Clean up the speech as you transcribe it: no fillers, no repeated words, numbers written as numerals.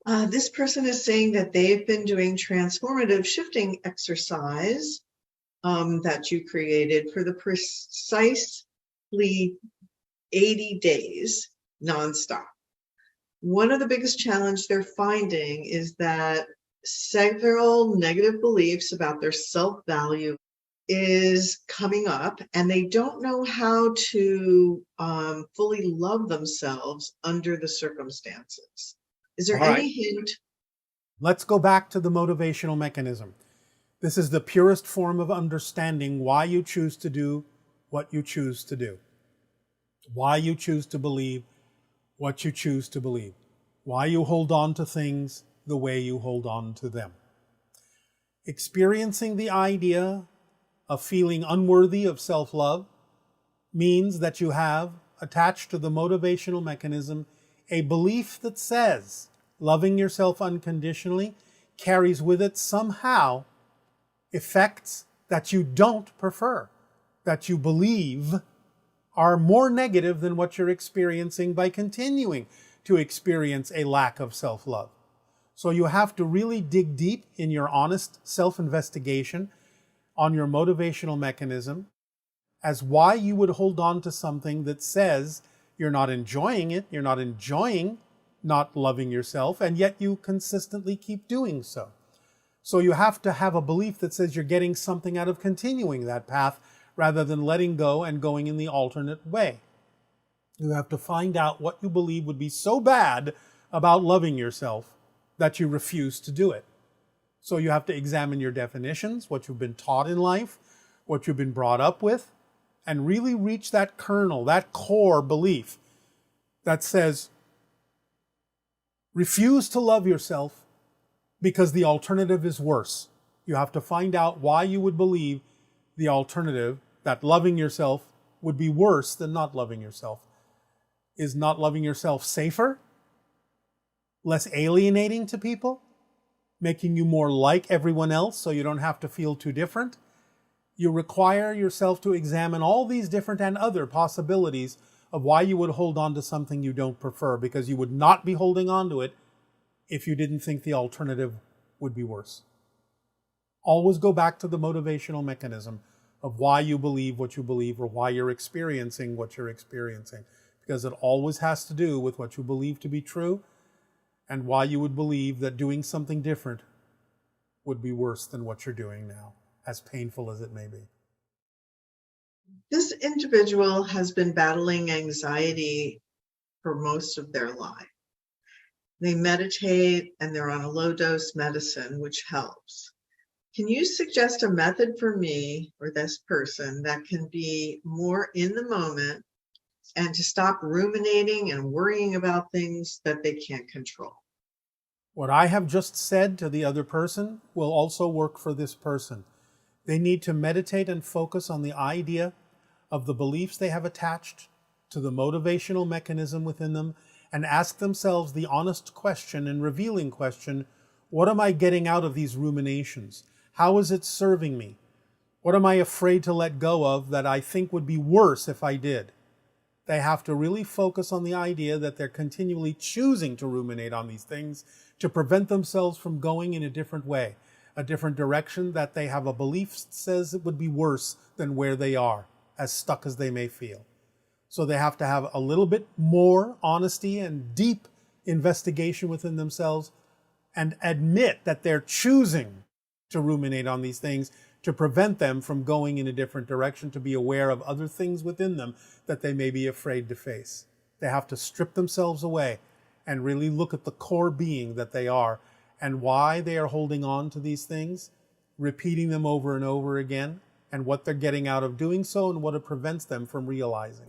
This person is saying that they've been doing transformative shifting exercise that you created for the precisely 80 days nonstop. One of the biggest challenges they're finding is that several negative beliefs about their self-value is coming up, and they don't know how to fully love themselves under the circumstances. Is there All right, any hint? let's go back to the motivational mechanism. This is the purest form of understanding why you choose to do what you choose to do, why you choose to believe what you choose to believe, why you hold on to things the way you hold on to them. Experiencing the idea of feeling unworthy of self-love means that you have attached to the motivational mechanism a belief that says loving yourself unconditionally carries with it somehow effects that you don't prefer, that you believe are more negative than what you're experiencing by continuing to experience a lack of self-love. So you have to really dig deep in your honest self-investigation on your motivational mechanism as why you would hold on to something that says you're not enjoying it, you're not enjoying not loving yourself, and yet you consistently keep doing so. So you have to have a belief that says you're getting something out of continuing that path rather than letting go and going in the alternate way. You have to find out what you believe would be so bad about loving yourself that you refuse to do it. So you have to examine your definitions, what you've been taught in life, what you've been brought up with, and really reach that kernel, that core belief that says, refuse to love yourself because the alternative is worse. You have to find out why you would believe the alternative, that loving yourself would be worse than not loving yourself. Is not loving yourself safer? Less alienating to people? Making you more like everyone else so you don't have to feel too different? You require yourself to examine all these different and other possibilities of why you would hold on to something you don't prefer, because you would not be holding on to it if you didn't think the alternative would be worse. Always go back to the motivational mechanism of why you believe what you believe or why you're experiencing what you're experiencing, because it always has to do with what you believe to be true and why you would believe that doing something different would be worse than what you're doing now, as painful as it may be. This individual has been battling anxiety for most of their life. They meditate and they're on a low-dose medicine, which helps. Can you suggest a method for me or this person that can be more in the moment and to stop ruminating and worrying about things that they can't control? What I have just said to the other person will also work for this person. They need to meditate and focus on the idea of the beliefs they have attached to the motivational mechanism within them and ask themselves the honest question and revealing question, what am I getting out of these ruminations? How is it serving me? What am I afraid to let go of that I think would be worse if I did? They have to really focus on the idea that they're continually choosing to ruminate on these things to prevent themselves from going in a different way, a different direction that they have a belief that says it would be worse than where they are, as stuck as they may feel. So they have to have a little bit more honesty and deep investigation within themselves and admit that they're choosing to ruminate on these things to prevent them from going in a different direction, to be aware of other things within them that they may be afraid to face. They have to strip themselves away and really look at the core being that they are and why they are holding on to these things, repeating them over and over again, and what they're getting out of doing so and what it prevents them from realizing.